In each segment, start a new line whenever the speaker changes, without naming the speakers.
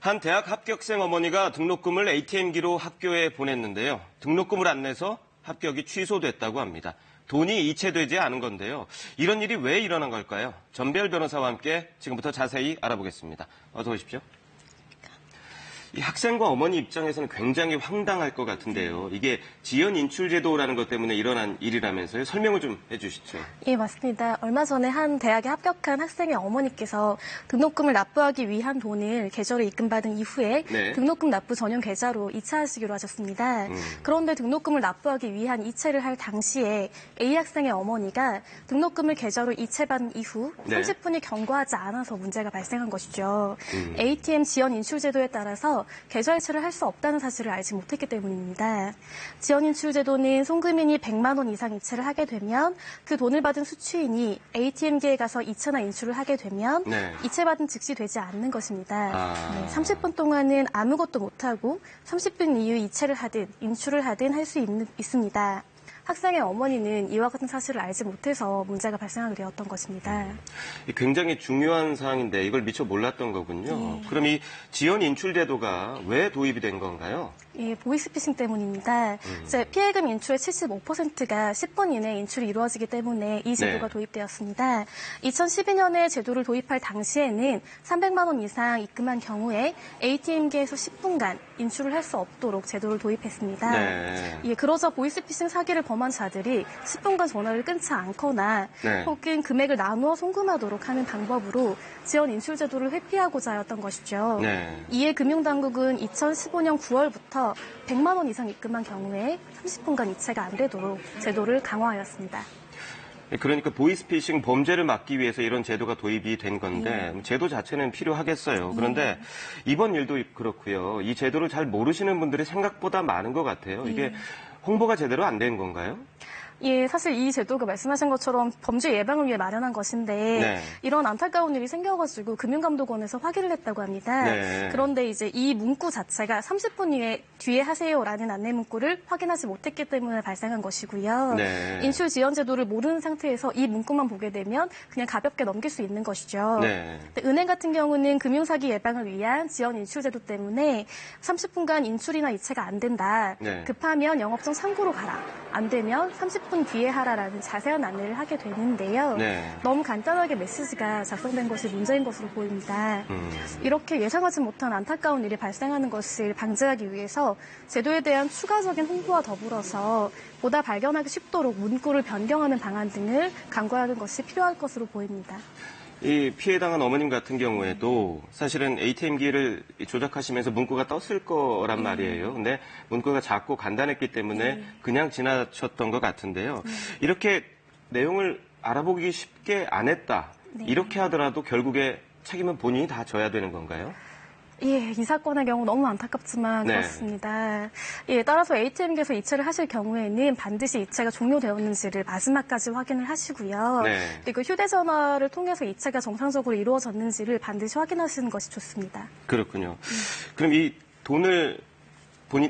한 대학 합격생 어머니가 등록금을 ATM기로 학교에 보냈는데요. 등록금을 안 내서 합격이 취소됐다고 합니다. 돈이 이체되지 않은 건데요. 이런 일이 왜 일어난 걸까요? 전별 변호사와 함께 지금부터 자세히 알아보겠습니다. 어서 오십시오. 이 학생과 어머니 입장에서는 굉장히 황당할 것 같은데요. 이게 지연 인출 제도라는 것 때문에 일어난 일이라면서요. 설명을 좀 해주시죠.
예, 맞습니다. 얼마 전에 한 대학에 합격한 학생의 어머니께서 등록금을 납부하기 위한 돈을 계좌로 입금받은 이후에 등록금 납부 전용 계좌로 이체하시기로 하셨습니다. 그런데 등록금을 납부하기 위한 이체를 할 당시에 A 학생의 어머니가 등록금을 계좌로 이체받은 이후 30분이 경과하지 않아서 문제가 발생한 것이죠. ATM 지연 인출 제도에 따라서 계좌 이체를 할 수 없다는 사실을 알지 못했기 때문입니다. 지연 인출 제도는 송금인이 100만 원 이상 이체를 하게 되면 그 돈을 받은 수취인이 ATM기에 가서 이체나 인출을 하게 되면 이체받은 즉시 되지 않는 것입니다. 30분 동안은 아무것도 못하고 30분 이후 이체를 하든 인출을 하든 할 수 있습니다. 학생의 어머니는 이와 같은 사실을 알지 못해서 문제가 발생하게 되었던 것입니다.
굉장히 중요한 사항인데 이걸 미처 몰랐던 거군요. 그럼 이 지연 인출 제도가 왜 도입이 된 건가요?
예, 보이스피싱 때문입니다. 이제 피해금 인출의 75%가 10분 이내에 인출이 이루어지기 때문에 이 제도가 도입되었습니다. 2012년에 제도를 도입할 당시에는 300만 원 이상 입금한 경우에 ATM기에서 10분간 인출을 할 수 없도록 제도를 도입했습니다. 예, 그러자 보이스피싱 사기를 범한 자들이 10분간 전화를 끊지 않거나 혹은 금액을 나누어 송금하도록 하는 방법으로 지연 인출 제도를 회피하고자 하였던 것이죠. 이에 금융당국은 2015년 9월부터 100만 원 이상 입금한 경우에 30분간 이체가 안 되도록 제도를 강화하였습니다.
그러니까 보이스피싱 범죄를 막기 위해서 이런 제도가 도입이 된 건데 제도 자체는 필요하겠어요. 그런데 이번 일도 그렇고요. 이 제도를 잘 모르시는 분들이 생각보다 많은 것 같아요. 이게 홍보가 제대로 안 된 건가요?
예, 사실 이 제도가 말씀하신 것처럼 범죄 예방을 위해 마련한 것인데 이런 안타까운 일이 생겨가지고 금융감독원에서 확인을 했다고 합니다. 그런데 이제 이 문구 자체가 30분 뒤에 하세요라는 안내 문구를 확인하지 못했기 때문에 발생한 것이고요. 인출 지연 제도를 모르는 상태에서 이 문구만 보게 되면 그냥 가볍게 넘길 수 있는 것이죠. 근데 은행 같은 경우는 금융사기 예방을 위한 지연 인출 제도 때문에 30분간 인출이나 이체가 안 된다. 급하면 영업증 창구로 가라. 안 되면 30분 뒤에 하라라는 자세한 안내를 하게 되는데요. 너무 간단하게 메시지가 작성된 것이 문제인 것으로 보입니다. 이렇게 예상하지 못한 안타까운 일이 발생하는 것을 방지하기 위해서 제도에 대한 추가적인 홍보와 더불어서 보다 발견하기 쉽도록 문구를 변경하는 방안 등을 강구하는 것이 필요할 것으로 보입니다.
이 피해당한 어머님 같은 경우에도 사실은 ATM기를 조작하시면서 문구가 떴을 거란 말이에요. 근데 문구가 작고 간단했기 때문에 그냥 지나쳤던 것 같은데요. 이렇게 내용을 알아보기 쉽게 안 했다. 이렇게 하더라도 결국에 책임은 본인이 다 져야 되는 건가요?
예, 이 사건의 경우 너무 안타깝지만 그렇습니다. 예, 따라서 ATM기에서 이체를 하실 경우에는 반드시 이체가 종료되었는지를 마지막까지 확인을 하시고요. 그리고 휴대전화를 통해서 이체가 정상적으로 이루어졌는지를 반드시 확인하시는 것이 좋습니다.
그렇군요. 그럼 이 돈을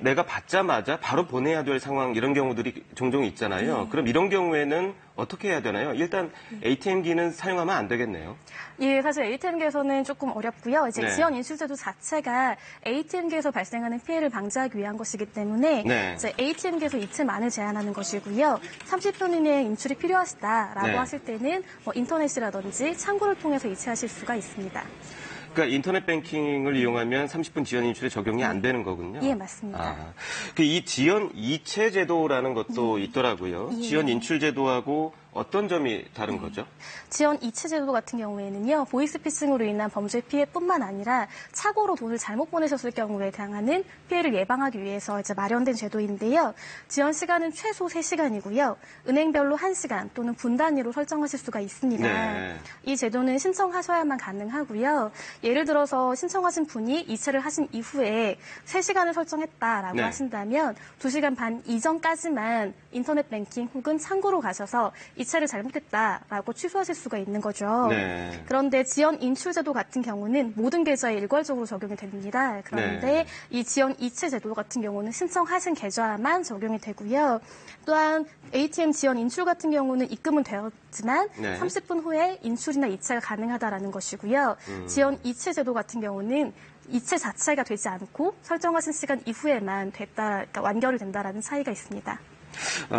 내가 받자마자 바로 보내야 될 상황 이런 경우들이 종종 있잖아요. 그럼 이런 경우에는 어떻게 해야 되나요? 일단 ATM기는 사용하면 안 되겠네요.
예, 사실 ATM기에서는 조금 어렵고요. 이제 지연 인출제도 자체가 ATM기에서 발생하는 피해를 방지하기 위한 것이기 때문에 이제 ATM기에서 이체만을 제한하는 것이고요. 30분 이내에 인출이 필요하시다라고 하실 때는 뭐 인터넷이라든지 창구를 통해서 이체하실 수가 있습니다.
그러니까 인터넷 뱅킹을 이용하면 30분 지연 인출에 적용이 안 되는 거군요.
예, 맞습니다.
이 지연 이체 제도라는 것도 있더라고요. 지연 인출 제도하고 어떤 점이 다른 거죠?
지연 이체 제도 같은 경우에는요, 보이스피싱으로 인한 범죄 피해뿐만 아니라 착오로 돈을 잘못 보내셨을 경우에 당하는 피해를 예방하기 위해서 이제 마련된 제도인데요. 지연 시간은 최소 3시간이고요. 은행별로 1시간 또는 분 단위로 설정하실 수가 있습니다. 이 제도는 신청하셔야만 가능하고요. 예를 들어서 신청하신 분이 이체를 하신 이후에 3시간을 설정했다라고 하신다면 2시간 반 이전까지만 인터넷 뱅킹 혹은 창구로 가셔서 이체를 잘못했다라고 취소하실 수가 있는 거죠. 그런데 지연 인출 제도 같은 경우는 모든 계좌에 일괄적으로 적용이 됩니다. 그런데 이 지연 이체 제도 같은 경우는 신청하신 계좌만 적용이 되고요. 또한 ATM 지연 인출 같은 경우는 입금은 되었지만 30분 후에 인출이나 이체가 가능하다라는 것이고요. 지연 이체 제도 같은 경우는 이체 자체가 되지 않고 설정하신 시간 이후에만 그러니까 완결이 된다라는 차이가 있습니다.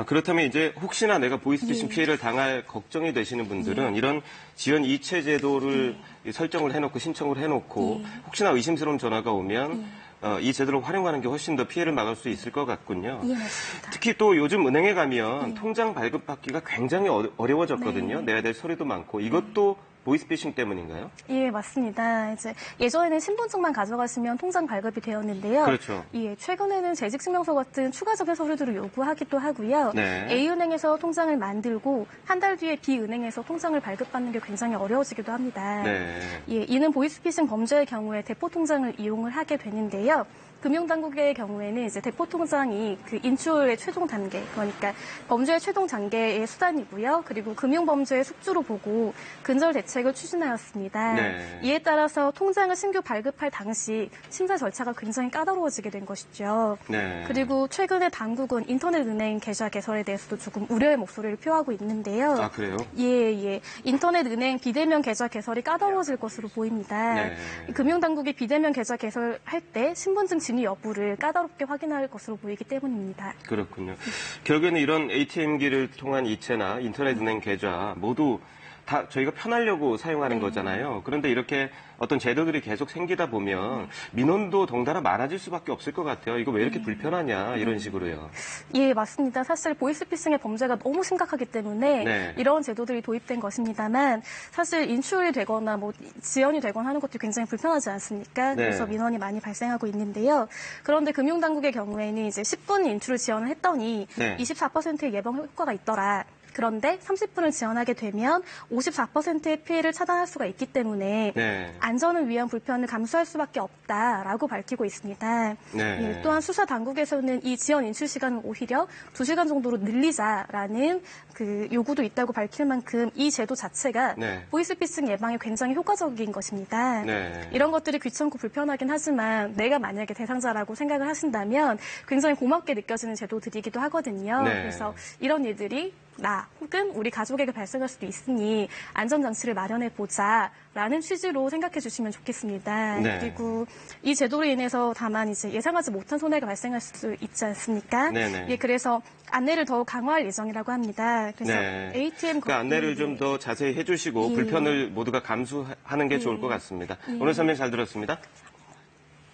그렇다면 이제 혹시나 내가 보이스피싱 피해를 당할 걱정이 되시는 분들은 이런 지연 이체 제도를 설정을 해놓고 신청을 해놓고 혹시나 의심스러운 전화가 오면 이 제도를 활용하는 게 훨씬 더 피해를 막을 수 있을 것 같군요.
예, 맞습니다.
특히 또 요즘 은행에 가면 통장 발급받기가 굉장히 어려워졌거든요. 내야 될 서류도 많고 이것도 보이스피싱 때문인가요?
예, 맞습니다. 이제 예전에는 신분증만 가져가시면 통장 발급이 되었는데요.
그렇죠.
예, 최근에는 재직증명서 같은 추가적인 서류들을 요구하기도 하고요.
네.
A은행에서 통장을 만들고 한 달 뒤에 B은행에서 통장을 발급받는 게 굉장히 어려워지기도 합니다.
네.
예, 이는 보이스피싱 범죄의 경우에 대포 통장을 이용을 하게 되는데요. 금융당국의 경우에는 이제 대포 통장이 그 인출의 최종 단계, 그러니까 범죄의 최종 단계의 수단이고요. 그리고 금융범죄의 숙주로 보고 근절 대책을 추진하였습니다.
네.
이에 따라서 통장을 신규 발급할 당시 심사 절차가 굉장히 까다로워지게 된 것이죠.
네.
그리고 최근에 당국은 인터넷은행 계좌 개설에 대해서도 조금 우려의 목소리를 표하고 있는데요.
아, 그래요?
예. 인터넷은행 비대면 계좌 개설이 까다로워질 것으로 보입니다.
네.
금융당국이 비대면 계좌 개설할 때 신분증 진위 여부를 까다롭게 확인할 것으로 보이기 때문입니다.
그렇군요. 결국에는 이런 ATM기를 통한 이체나 인터넷은행 계좌 모두 다 저희가 편하려고 사용하는 거잖아요. 그런데 이렇게 어떤 제도들이 계속 생기다 보면 민원도 덩달아 많아질 수밖에 없을 것 같아요. 이거 왜 이렇게 불편하냐 이런 식으로요.
예, 맞습니다. 사실 보이스피싱의 범죄가 너무 심각하기 때문에 이런 제도들이 도입된 것입니다만 사실 인출이 되거나 뭐 지연이 되거나 하는 것도 굉장히 불편하지 않습니까? 그래서 민원이 많이 발생하고 있는데요. 그런데 금융당국의 경우에는 이제 10분 인출을 지원을 했더니 24%의 예방 효과가 있더라. 그런데 30분을 지연하게 되면 54%의 피해를 차단할 수가 있기 때문에 안전을 위한 불편을 감수할 수밖에 없다라고 밝히고 있습니다. 예, 또한 수사 당국에서는 이 지연 인출 시간을 오히려 2시간 정도로 늘리자라는 그 요구도 있다고 밝힐 만큼 이 제도 자체가 보이스피싱 예방에 굉장히 효과적인 것입니다. 이런 것들이 귀찮고 불편하긴 하지만 내가 만약에 대상자라고 생각을 하신다면 굉장히 고맙게 느껴지는 제도들이기도 하거든요. 그래서 이런 일들이 나 혹은 우리 가족에게 발생할 수도 있으니 안전장치를 마련해보자라는 취지로 생각해 주시면 좋겠습니다. 그리고 이 제도로 인해서 다만 이제 예상하지 못한 손해가 발생할 수 있지 않습니까? 예, 그래서 안내를 더욱 강화할 예정이라고 합니다. 그래서 ATM
그러니까 안내를 좀 더 자세히 해주시고 불편을 모두가 감수하는 게 좋을 것 같습니다. 오늘 설명 잘 들었습니다.